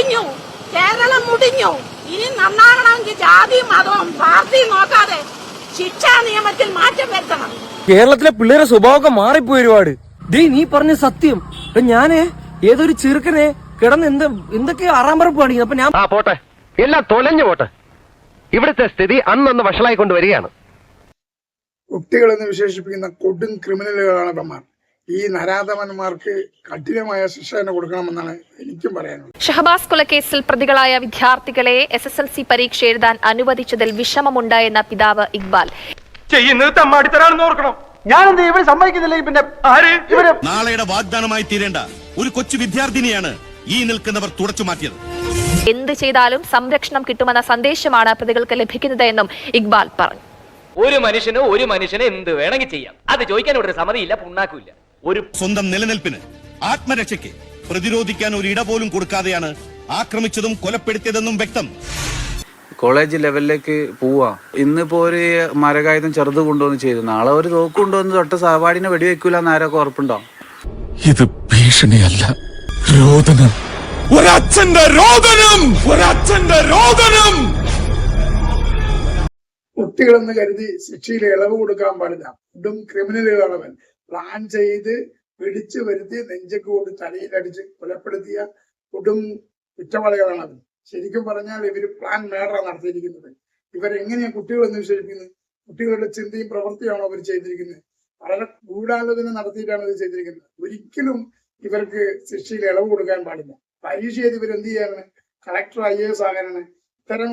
മുടിഞ്ഞു, കേരളം മുടിഞ്ഞു. ഇനി നന്നാകണമെങ്കിൽ ജാതിയും മതവും പാർട്ടിയും നോക്കാതെ ശിക്ഷാ നിയമത്തിൽ മാറ്റം വരുത്തണം. കേരളത്തിലെ പിള്ളേരെ സ്വഭാവമൊക്കെ മാറിപ്പോയി ഒരുപാട്. നീ പറഞ്ഞ സത്യം. ഞാന് ഏതൊരു ചെറുക്കനെ കിടന്ന് എന്തൊക്കെ ആറാമ്പറപ്പ് കാണിക്കുന്നു. അപ്പൊ ഞാൻ പോട്ടെ, എല്ലാം തൊലഞ്ഞു പോട്ടെ. ഇവിടുത്തെ സ്ഥിതി അന്നൊന്ന് വഷളായിക്കൊണ്ട് വരികയാണ്. കുട്ടികളെന്ന് വിശേഷിപ്പിക്കുന്ന കൊടും ക്രിമിനലുകളാണ് ഇവന്മാർ. ഈ നരാധമന്മാർക്ക് കഠിനമായ ശിക്ഷ തന്നെ കൊടുക്കണമെന്നാണ് എനിക്കും പറയാനുള്ളത്. ഷഹബാസ് കൊലക്കേസിൽ പ്രതികളായ വിദ്യാർത്ഥികളെ SSLC പരീക്ഷ എഴുതാൻ അനുവദിച്ചതിൽ വിഷമമുണ്ടായെന്ന പിതാവ് ഇക്ബാൽ. ചെയ്യുന്നത് തമ്മാടിത്തരാണെന്ന് ഓർക്കണം. ഞാനെന്ത് ഇവര് സമ്മതിക്കുന്നില്ല. പിന്നെ നാളെയുടെ വാഗ്ദാനമായി തീരേണ്ട ഒരു കൊച്ചു വിദ്യാർത്ഥിനിയാണ് ഈ നിൽക്കുന്നവർ തുടച്ചു മാറ്റിയത്. എന്ത് ചെയ്താലും സംരക്ഷണം കിട്ടുമെന്ന സന്ദേശമാണ് പ്രതികൾക്ക് ലഭിക്കുന്നത് എന്നും ഇക്ബാൽ പറഞ്ഞു. ഒരു മനുഷ്യന് എന്ത് വേണമെങ്കിൽ ചെയ്യാം. അത് ചോദിക്കാൻ ഒരു സമ്മതിയില്ല, പുണ്ണാക്കില്ല. ഒരു സ്വന്തം നിലനിൽപ്പിന്, ആത്മരക്ഷയ്ക്ക് പ്രതിരോധിക്കാൻ ഒരു ഇട പോലും കൊടുക്കാതെയാണ് ആക്രമിച്ചതും കൊലപ്പെടുത്തിയതെന്നും വ്യക്തം. കോളേജ് ലെവലിലേക്ക് പോവാ. ഇന്നിപ്പോ ഒരു മരകായുധം ചെറുത് കൊണ്ടുവന്ന് ചെയ്തു, നാളെ ഒരു തോക്ക് കൊണ്ടുവന്ന് തൊട്ട് സഹപാഠിനെ വെടിവെക്കൂല എന്നാരൊക്കെ ഉറപ്പുണ്ടോ? ഇത് ഭീഷണിയല്ല, രോദനം. ഒരച്ഛന്റെ രോദനം, ഒരച്ഛന്റെ രോദനം. കുട്ടികളെന്ന് കരുതി ശിക്ഷയിൽ ഇളവ് കൊടുക്കാൻ പാടില്ല. കൊടും ക്രിമിനലുകളവൻ. പ്ലാൻ ചെയ്ത് പിടിച്ചു വരുത്തി നെഞ്ചക്ക് കൊണ്ട് തലയിലടിച്ച് കൊലപ്പെടുത്തിയ കൊടും കുറ്റവാളികളാണ് അവൻ. ശരിക്കും പറഞ്ഞാൽ ഇവർ പ്ലാൻ മേഡറാണ് നടത്തിയിരിക്കുന്നത്. ഇവരെങ്ങനെയാണ് കുട്ടികളെന്ന് വിശേഷിപ്പിക്കുന്നത്? കുട്ടികളുടെ ചിന്തയും പ്രവൃത്തിയാണോ അവർ ചെയ്തിരിക്കുന്നത്? വളരെ ഗൂഢാലോചന നടത്തിയിട്ടാണ് ഇത് ചെയ്തിരിക്കുന്നത്. ഒരിക്കലും ഇവർക്ക് ശിക്ഷയിൽ ഇളവ് കൊടുക്കാൻ പാടില്ല. പരീക്ഷ ചെയ്ത് ഇവരെന്ത് ചെയ്യാനാണ്? Collector, IAS ആകാനാണ്. ഇത്തരം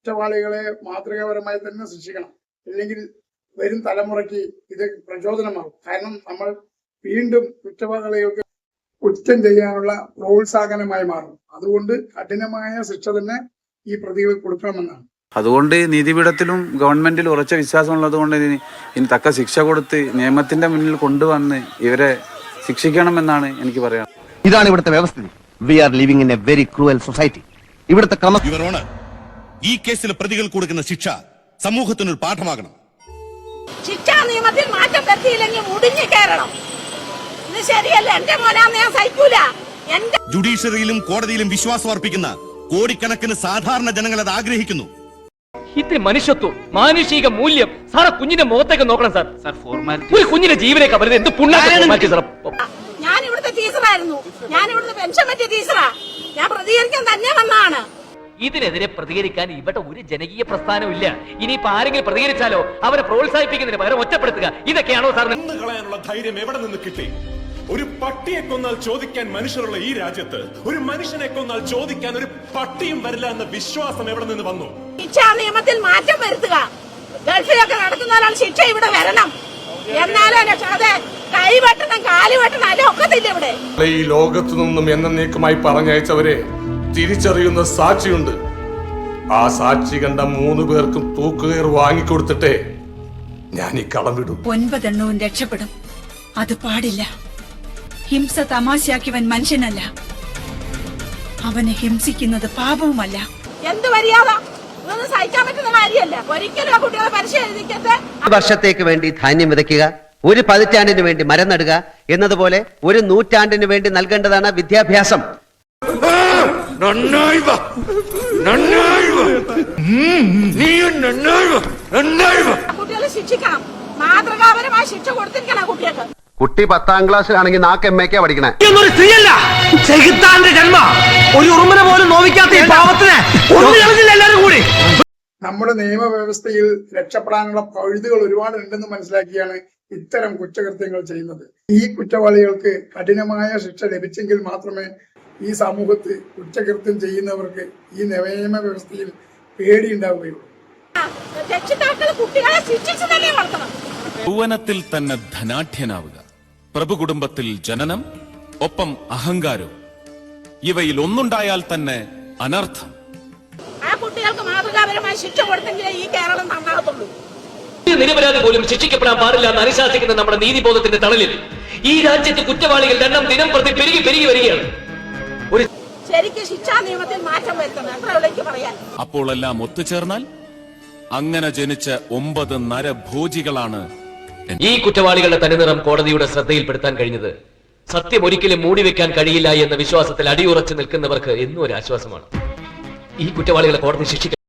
കുറ്റവാളികളെ മാതൃകാപരമായി തന്നെ ശിക്ഷിക്കണം. ഇല്ലെങ്കിൽ വരും തലമുറയ്ക്ക് ഇത് പ്രചോദനമാകും. കാരണം നമ്മൾ വീണ്ടും കുറ്റവാളികൾക്ക് കുറ്റം ചെയ്യാനുള്ള പ്രോത്സാഹനമായി മാറും. അതുകൊണ്ട് കഠിനമായ ശിക്ഷ തന്നെ ഈ പ്രതികൾ കൊടുക്കണമെന്നാണ്. അതുകൊണ്ട് നീതിപീഠത്തിലും ഗവൺമെന്റിലും ഉറച്ച വിശ്വാസമുള്ളത് കൊണ്ട് ഇനി തക്ക ശിക്ഷ കൊടുത്ത് നിയമത്തിന്റെ മുന്നിൽ കൊണ്ടുവന്ന് ഇവരെ ശിക്ഷിക്കണമെന്നാണ് എനിക്ക് പറയാൻ. ഇതാണ് ഇവിടുത്തെ വ്യവസ്ഥിതി. We are living in a very cruel society. ഇവിടുത്തെ ഈ കേസിൽ പ്രതികൾ കൊടുക്കുന്ന ശിക്ഷ സമൂഹത്തിനൊരു പാഠമാകണം. ശിക്ഷാ നിയമത്തിൽ മാറ്റം വരുത്തിയില്ലെങ്കിൽ മുടിഞ്ഞു കയറണം. ഇത് ശരിയല്ല. എന്റെ മോനാന്ന് ഞാൻ സഹിക്കൂല. ജുഡീഷ്യറിയിലും കോടതിയിലും വിശ്വാസം അർപ്പിക്കുന്ന കോടിക്കണക്കിന് സാധാരണ ജനങ്ങൾ അത് ആഗ്രഹിക്കുന്നു. ഇത്തിരി മനുഷ്യത്വം, മാനുഷിക മൂല്യം സാറെ കുഞ്ഞിന്റെ മുഖത്തേക്ക് നോക്കണം സാർ. ഒരു കുഞ്ഞിന്റെ ജീവനേക്ക് അവരുടെ എന്ത് പുണ്ണാക്കി സാർ. ഞാൻ ഇവിടുത്തെ ടീച്ചറായിരുന്നു. ഞാൻ ഇവിടുത്തെ പെൻഷൻ പറ്റിയ ടീച്ചറാ. ഞാൻ പ്രതികരിക്കാൻ തന്നെ വന്നതാണ്. ഇതിനെതിരെ പ്രതികരിക്കാൻ ഇവിടെ ഒരു ജനകീയ പ്രസ്ഥാനവും ഇല്ല. ഇനിയിപ്പോ ആരെങ്കിലും പ്രതികരിച്ചാലോ അവരെ പ്രോത്സാഹിപ്പിക്കുന്നതിന് പകരം ഒറ്റപ്പെടുത്തുക, ഇതൊക്കെയാണോ സാറിന്? കളയാനുള്ള ധൈര്യം എവിടെ നിന്ന് കിട്ടി? ഒരു പട്ടിയെ കൊന്നാൽ ചോദിക്കാൻ മനുഷ്യരുള്ള ഈ രാജ്യത്ത് ഒരു മനുഷ്യനെ കൊന്നാൽ ചോദിക്കാൻ ഒരു പട്ടിയും വരില്ല എന്ന വിശ്വാസം എവിടെ നിന്ന് വന്നു? ശിക്ഷാ നിയമത്തിൽ മാറ്റം വരുത്തുക. ഗൾഫിലൊക്കെ നടത്തുന്ന ശിക്ഷ ഇവിടെ വരണം. എന്നാലും കൈവെട്ടണം, കാലുവെട്ടണം, അതിൽ ഒക്കത്തില്ല ഇവിടെ. ഈ ലോകത്തു നിന്നും എന്നേക്കുമായി പറഞ്ഞയച്ചവരെ തിരിച്ചറിയുന്ന സാക്ഷിയുണ്ട്. ആ സാക്ഷി കണ്ട 3 പേർക്കും തൂക്കുകയർ വാങ്ങിക്കൊടുത്തിട്ടേ ഞാൻ ഈ കളം വിടും. 9 എണ്ണവും രക്ഷപ്പെടും. അത് പാടില്ല. ഹിംസ തമാശയാക്കിയവൻ മനുഷ്യനല്ല. അവനെ ഹിംസിക്കുന്നത് പാപവുമല്ല. എന്ത് മര്യാദ? ഇതൊന്നും സഹിക്കാൻ പറ്റുന്ന കാര്യമല്ല. ഒരിക്കലും ആ കുട്ടികളെ പരിശീലിക്കരുത്. വർഷത്തേക്ക് വേണ്ടി ധാന്യം വിതയ്ക്കുക, ഒരു പതിറ്റാണ്ടിന് വേണ്ടി മരം നടുക എന്നതുപോലെ ഒരു നൂറ്റാണ്ടിന് വേണ്ടി നൽകേണ്ടതാണ് വിദ്യാഭ്യാസം. കുട്ടികളെ ശിക്ഷിക്കണം. മാതൃകാപരമായ ശിക്ഷ കൊടുത്തിരിക്കണം കുട്ടികൾക്ക്. കുട്ടി 10ാം ക്ലാസ്സിലാണെങ്കിൽ 4 MA പഠിക്കണേ. ഒരു ഉറുമന പോലും നോവിക്കാത്ത ഈ പാവത്തിനെ എല്ലാവരും കൂടി. നമ്മുടെ നിയമവ്യവസ്ഥയിൽ രക്ഷപ്പെടാനുള്ള പഴുതുകൾ ഒരുപാട് ഉണ്ടെന്ന് മനസ്സിലാക്കിയാണ് ഇത്തരം കുറ്റകൃത്യങ്ങൾ ചെയ്യുന്നത്. ഈ കുറ്റവാളികൾക്ക് കഠിനമായ ശിക്ഷ ലഭിച്ചെങ്കിൽ മാത്രമേ ഈ സമൂഹത്ത് കുറ്റകൃത്യം ചെയ്യുന്നവർക്ക് ഈ നിയമ വ്യവസ്ഥയിൽ പേടിയുണ്ടാവുകയുള്ളൂ. യൗവനത്തിൽ തന്നെ ധനാഢ്യനാവുക, പ്രഭുകുടുംബത്തിൽ ജനനം, ഒപ്പം അഹങ്കാരവും, ഇവയിൽ ഒന്നുണ്ടായാൽ തന്നെ അനർത്ഥം. ആ കുട്ടികൾക്ക് മാതൃകാപരമായ ശിക്ഷ കൊടുത്തെങ്കിലേ ഈ കേരളം നന്നാകത്തുള്ളൂ. നിരപരാധി പോലും ശിക്ഷിക്കപ്പെടാൻ പാടില്ല എന്ന് അനുശാസിക്കുന്ന നമ്മുടെ നീതിബോധത്തിന്റെ തണലിൽ ഈ രാജ്യത്ത് കുറ്റവാളികളുടെ എണ്ണം ദിനം പ്രതി പെരുകി വരികയാണ്. ശരിക്കും ശിക്ഷാ നിയമത്തിൽ മാറ്റം വരുത്തണം. എത്ര പറയാൻ. അപ്പോൾ എല്ലാം ഒത്തുചേർന്നാൽ അങ്ങനെ ജനിച്ച 9 നരഭോജികളാണ് ഈ കുറ്റവാളികളുടെ തനിനിറം കോടതിയുടെ ശ്രദ്ധയിൽപ്പെടുത്താൻ കഴിഞ്ഞത് സത്യം ഒരിക്കലും മൂടിവെക്കാൻ കഴിയില്ല എന്ന വിശ്വാസത്തിൽ അടിയുറച്ചു നിൽക്കുന്നവർക്ക് എന്നും ഒരു ആശ്വാസമാണ്. ഈ കുറ്റവാളികളെ കോടതി ശിക്ഷിക്കണം.